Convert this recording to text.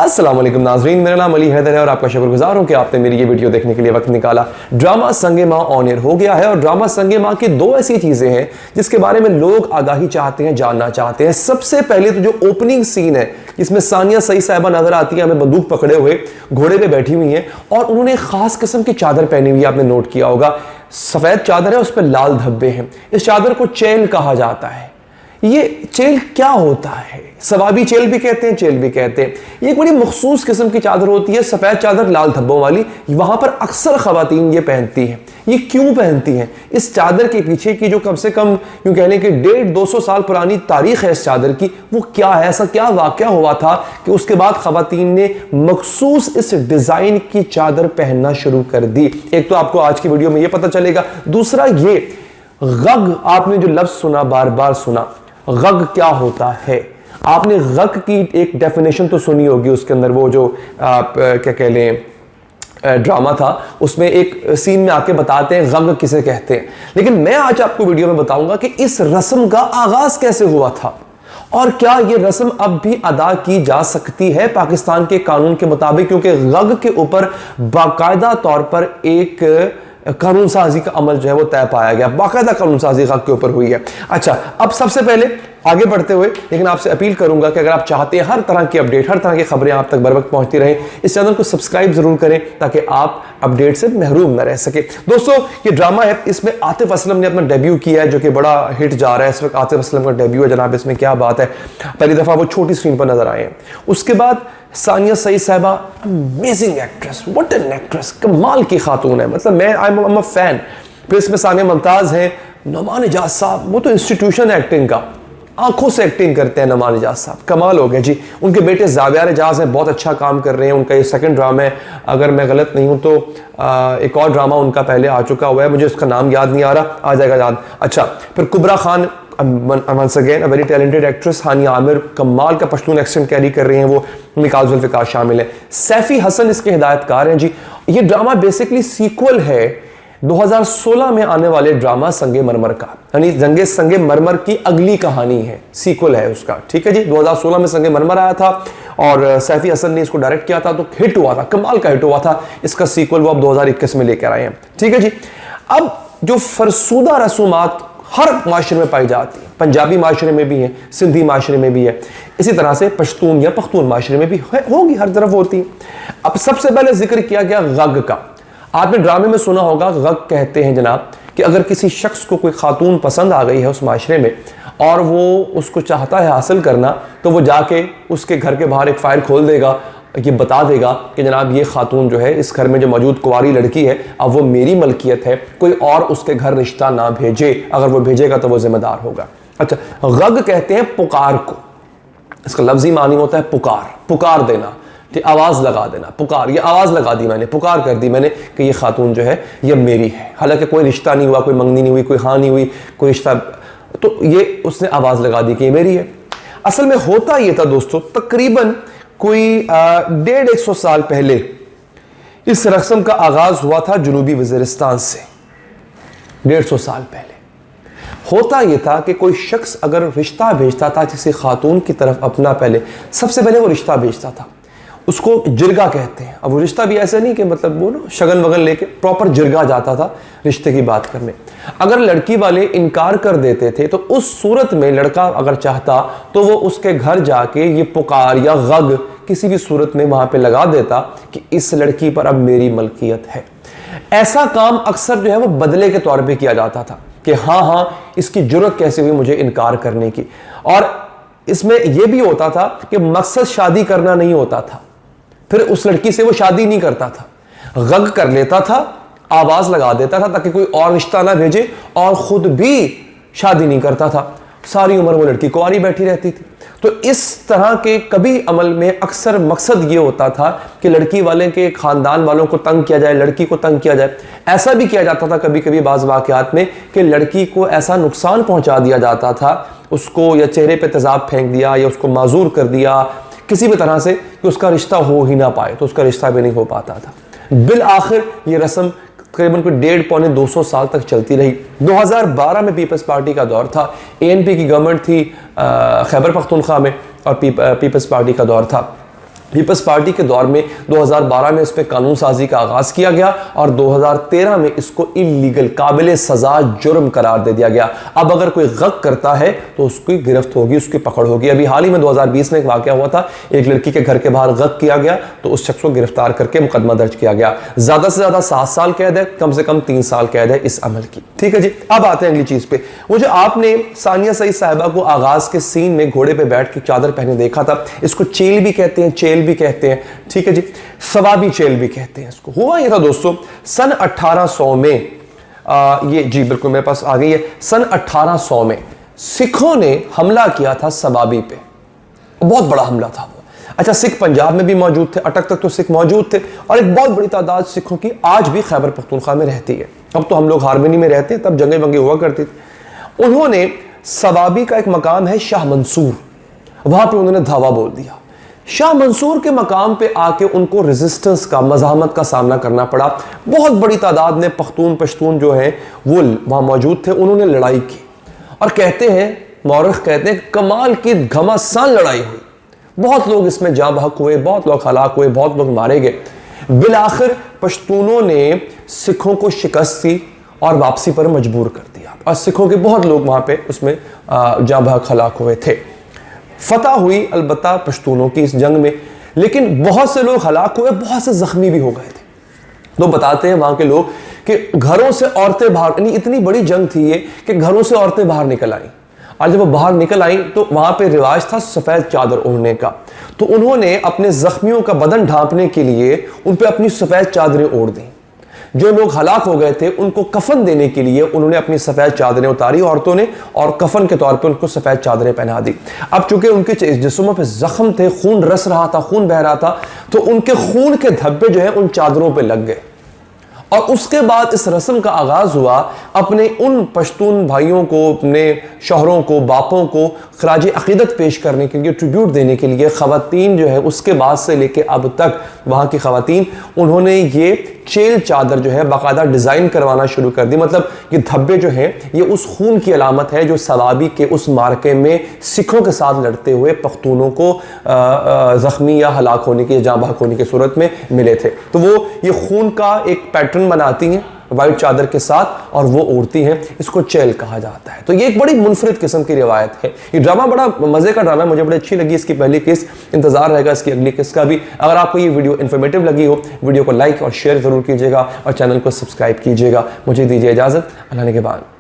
अस्सलाम वालेकुम नाज़रीन, मेरा नाम अली हैदर है और आपका शुक्रगुजार हूं कि आपने मेरी ये वीडियो देखने के लिए वक्त निकाला। ड्रामा संगे मां ऑन एयर हो गया है और ड्रामा संगे मां की दो ऐसी चीज़ें हैं जिसके बारे में लोग आगाही चाहते हैं, जानना चाहते हैं। सबसे पहले तो जो ओपनिंग सीन है जिसमें सानिया सईद साहिबा नजर आती है हमें बंदूक पकड़े हुए घोड़े पे बैठी हुई हैं और उन्होंने खास किस्म की चादर पहनी हुई है, आपने नोट किया होगा। सफ़ेद चादर है, उस पर लाल धब्बे हैं। इस चादर को चेल कहा जाता है। ये चेल क्या होता है? सवाबी चेल भी कहते हैं, चेल भी कहते हैं। ये एक बड़ी मखसूस किस्म की चादर होती है, सफ़ेद चादर लाल धब्बों वाली। वहां पर अक्सर ख़वातीन ये पहनती हैं। ये क्यों पहनती हैं? इस चादर के पीछे की जो कम से कम यूं कहने की 150-200 साल पुरानी तारीख है इस चादर की, वो क्या है? ऐसा क्या वाक़या हुआ था कि उसके बाद ख़वातीन ने मखसूस इस डिज़ाइन की चादर पहनना शुरू कर दी? एक तो आपको आज की वीडियो में ये पता चलेगा। दूसरा ये गग, आपने जो लफ्ज़ सुना, बार बार सुना, गग क्या होता है? आपने गग की एक डेफिनेशन तो सुनी होगी, उसके अंदर वो जो आप क्या कह लें ड्रामा था, उसमें एक सीन में आके बताते हैं गग किसे कहते हैं। लेकिन मैं आज आपको वीडियो में बताऊंगा कि इस रस्म का आगाज कैसे हुआ था और क्या ये रस्म अब भी अदा की जा सकती है पाकिस्तान के कानून के मुताबिक, क्योंकि गग के ऊपर बाकायदा तौर पर एक कानून साजी का अमल जो है वो तय पाया गया। बाकायदा कानून साजी गग के ऊपर हुई है। अच्छा, अब सबसे पहले आगे बढ़ते हुए लेकिन आपसे अपील करूंगा कि अगर आप चाहते हैं हर तरह की अपडेट, हर तरह की खबरें आप तक बर वक्त पहुंचती रहें, इस चैनल को सब्सक्राइब जरूर करें ताकि आप अपडेट से महरूम न रह सके। दोस्तों, ये ड्रामा है, इसमें आतिफ असलम ने अपना डेब्यू किया है जो कि बड़ा हिट जा रहा है इस वक्त। आतिफ असलम का डेब्यू है जनाब, इसमें क्या बात है। पहली दफा वो छोटी स्क्रीन पर नजर आए हैं। उसके बाद सानिया सईद साहिबा, amazing actress, what an actress, कमाल की खातून है। मतलब मैं आई एम अ फैन। फिर इसमें सानिया मुमताज है, नुमान इजाज साहब, वो तो इंस्टीट्यूशन है एक्टिंग का, आंखों से एक्टिंग करते हैं नुमान इजाज साहब, कमाल हो गया जी। उनके बेटे ज़ावियार इजाज हैं, बहुत अच्छा काम कर रहे हैं। उनका ये सेकंड ड्रामा है, अगर मैं गलत नहीं हूं तो एक और ड्रामा उनका पहले आ चुका हुआ है, मुझे उसका नाम याद नहीं आ रहा, आ जाएगा याद। अच्छा, फिर Kubra Khan, once again a very talented actress. Hania Aamir कमाल का पश्तून एक्सेंट कैरी कर रहे हैं, वो निकाल जुल्फ़िकार शामिल है। सैफी हसन इसके हिदायतकार हैं जी। ये ड्रामा बेसिकली सीक्वल है 2016 में आने वाले ड्रामा संगे मरमर का, यानी जंगे संगे मरमर की अगली कहानी है, सीक्वल है उसका। ठीक है जी, 2016 में संगे मरमर आया था और सैफी हसन ने इसको डायरेक्ट किया था, तो हिट हुआ था, कमाल का हिट हुआ था। इसका सीक्वल वो अब 2021 में लेकर आए हैं। ठीक है जी। अब जो फरसूदा रसूमात हर माशरे में पाई जाती है, पंजाबी माशरे में भी है, सिंधी माशरे में भी है, इसी तरह से पश्तून या पख्तून माशरे में भी होगी, हर तरफ होती है। अब सबसे पहले जिक्र किया गया गग का। आपने ड्रामे में सुना होगा, गग कहते हैं जनाब कि अगर किसी शख्स को कोई खातून पसंद आ गई है उस माशरे में और वो उसको चाहता है हासिल करना, तो वो जाके उसके घर के बाहर एक फाइल खोल देगा, ये बता देगा कि जनाब ये खातून जो है, इस घर में जो मौजूद कुंवारी लड़की है, अब वो मेरी मलकियत है, कोई और उसके घर रिश्ता ना भेजे, अगर वो भेजेगा तो वो जिम्मेदार होगा। अच्छा, गग कहते हैं पुकार को। इसका लफ्जी मानी होता है पुकार, पुकार देना, आवाज लगा देना, पुकार। ये आवाज लगा दी मैंने, पुकार कर दी मैंने कि ये खातून जो है ये मेरी है। हालांकि कोई रिश्ता नहीं हुआ, कोई मंगनी नहीं हुई, कोई हाँ नहीं हुई, कोई रिश्ता, तो ये उसने आवाज लगा दी कि ये मेरी है। असल में होता ये था दोस्तों, तकरीबन कोई 150 साल पहले इस रस्म का आगाज हुआ था जनूबी वज़ीरिस्तान से। 150 साल पहले होता यह था कि कोई शख्स अगर रिश्ता भेजता था किसी खातून की तरफ अपना, पहले सबसे पहले वो रिश्ता भेजता था, उसको जिरगा कहते हैं। अब वो रिश्ता भी ऐसे नहीं कि मतलब वो ना शगन वगन लेके, प्रॉपर जिरगा जाता था रिश्ते की बात करने। अगर लड़की वाले इनकार कर देते थे तो उस सूरत में लड़का अगर चाहता तो वो उसके घर जाके ये पुकार या गग किसी भी सूरत में वहां पे लगा देता कि इस लड़की पर अब मेरी मलकियत है। ऐसा काम अक्सर जो है वो बदले के तौर पर किया जाता था कि हाँ, इसकी जरूरत कैसे हुई मुझे इनकार करने की। और इसमें यह भी होता था कि मकसद शादी करना नहीं होता था, फिर उस लड़की से वो शादी नहीं करता था, गग कर लेता था, आवाज लगा देता था ताकि कोई और रिश्ता ना भेजे, और खुद भी शादी नहीं करता था। सारी उम्र वो लड़की कुंवारी बैठी रहती थी। तो इस तरह के कभी अमल में अक्सर मकसद ये होता था कि लड़की वाले के खानदान वालों को तंग किया जाए, लड़की को तंग किया जाए। ऐसा भी किया जाता था कभी कभी बाज़ वाक़यात में कि लड़की को ऐसा नुकसान पहुंचा दिया जाता था, उसको या चेहरे पे तेज़ाब फेंक दिया या उसको माजूर कर दिया किसी भी तरह से कि उसका रिश्ता हो ही ना पाए, तो उसका रिश्ता भी नहीं हो पाता था। बिल आखिर ये रस्म तकरीबन कोई 150-200 साल तक चलती रही। 2012 में पीपल्स पार्टी का दौर था, ANP की गवर्नमेंट थी खैबर पख्तूनख्वा में और पीपल्स पार्टी का दौर था। पीपल्स पार्टी के दौर में 2012 में इस पर कानून साजी का आगाज़ किया गया और 2013 में इसको इलीगल, काबिल सज़ा जुर्म करार दे दिया गया। अब अगर कोई गक करता है तो उसकी गिरफ्त होगी, उसकी पकड़ होगी। अभी हाल ही में 2020 में एक वाक़या हुआ था, एक लड़की के घर के बाहर गक किया गया तो उस शख्स को गिरफ्तार करके मुकदमा दर्ज किया गया। ज़्यादा से ज़्यादा 7 साल कैद है, कम से कम 3 साल कैद है इस अमल की। ठीक है जी, अब आते हैं अगली चीज़ पे। वो जो आपने सानिया सईद साहिबा को आगाज़ के सीन में घोड़े पर बैठ के चादर पहने देखा था, इसको चेल भी कहते हैं, चेल भी कहते हैं, ठीक है जी, सवाबी चेल भी कहते हैं इसको। हुआ ये था दोस्तों सन 1800 में, ये जी बिल्कुल मेरे पास आ गई है, सन 1800 में सिखों ने हमला किया था सवाबी पे, बहुत बड़ा हमला था वो। अच्छा, सिख पंजाब में भी मौजूद थे, अटक तक तो सिख मौजूद थे, और एक बहुत बड़ी तादाद सिखों की आज भी खैबर पख्तूनख्वा में रहती है। अब तो हम लोग हारमोनी में रहते हैं, तब जंगे वंगे हुआ करती थी। उन्होंने सवाबी का एक मकाम है शाह मंसूर, वहां पर उन्होंने धावा बोल दिया। शाह मंसूर के मकाम पे आके उनको रेजिस्टेंस का, मज़ाहमत का सामना करना पड़ा। बहुत बड़ी तादाद में पश्तून जो है वो वहाँ मौजूद थे। उन्होंने लड़ाई की और कहते हैं, मौरख कहते हैं, कमाल की घमासान लड़ाई हुई। बहुत लोग इसमें जाँ बहक हुए, बहुत लोग हलाक हुए, बहुत लोग मारे गए। बिलाखिर पश्तूनों ने सिखों को शिकस्त दी और वापसी पर मजबूर कर दिया, और सिखों के बहुत लोग वहाँ पे उसमें जाँ बहक हलाक हुए थे। फतह हुई अलबत्ता पश्तूनों की इस जंग में, लेकिन बहुत से लोग हलाक हुए, बहुत से जख्मी भी हो गए थे। तो बताते हैं वहां के लोग कि घरों से औरतें बाहर, यानी इतनी बड़ी जंग थी ये कि घरों से औरतें बाहर निकल आई, और जब वो बाहर निकल आई तो वहां पे रिवाज था सफ़ेद चादर ओढ़ने का। तो उन्होंने अपने जख्मियों का बदन ढांपने के लिए उन पर अपनी सफ़ेद चादरें ओढ़ दी। जो लोग हलाक हो गए थे उनको कफन देने के लिए उन्होंने अपनी सफ़ेद चादरें उतारी औरतों ने, और कफन के तौर पे उनको सफ़ेद चादरें पहना दी। अब चूंकि उनके जिस्मों पे जख्म थे, खून रस रहा था, खून बह रहा था, तो उनके खून के धब्बे जो है उन चादरों पे लग गए। और उसके बाद इस रस्म का आगाज़ हुआ अपने उन पश्तून भाइयों को, अपने शौहरों को, बापों को खराज अक़ीदत पेश करने के लिए, ट्रिब्यूट देने के लिए ख़वातीन जो है उसके बाद से लेके अब तक वहाँ की ख़वातीन, उन्होंने ये चेल चादर जो है बाकायदा डिज़ाइन करवाना शुरू कर दी। मतलब ये धब्बे जो हैं ये उस खून की अलामत है जो सवाबी के उस मार्के में सिखों के साथ लड़ते हुए पख्तूनों को ज़ख्मी या हलाक होने की, जाँ बहक होने की सूरत में मिले थे। तो वो ये खून का एक पैटर्न बनाती हैं वाइट चादर के साथ और वो ओढ़ती हैं, इसको चेल कहा जाता है। तो ये एक बड़ी मुनफरिद किस्म की रिवायत है। ये ड्रामा बड़ा मज़े का ड्रामा है, मुझे बड़ी अच्छी लगी इसकी पहली किस्त। इंतजार रहेगा इसकी अगली किस्त का भी। अगर आपको ये वीडियो इन्फॉर्मेटिव लगी हो, वीडियो को लाइक और शेयर ज़रूर कीजिएगा और चैनल को सब्सक्राइब कीजिएगा। मुझे दीजिए इजाज़त, अल्लाह ने के बाद।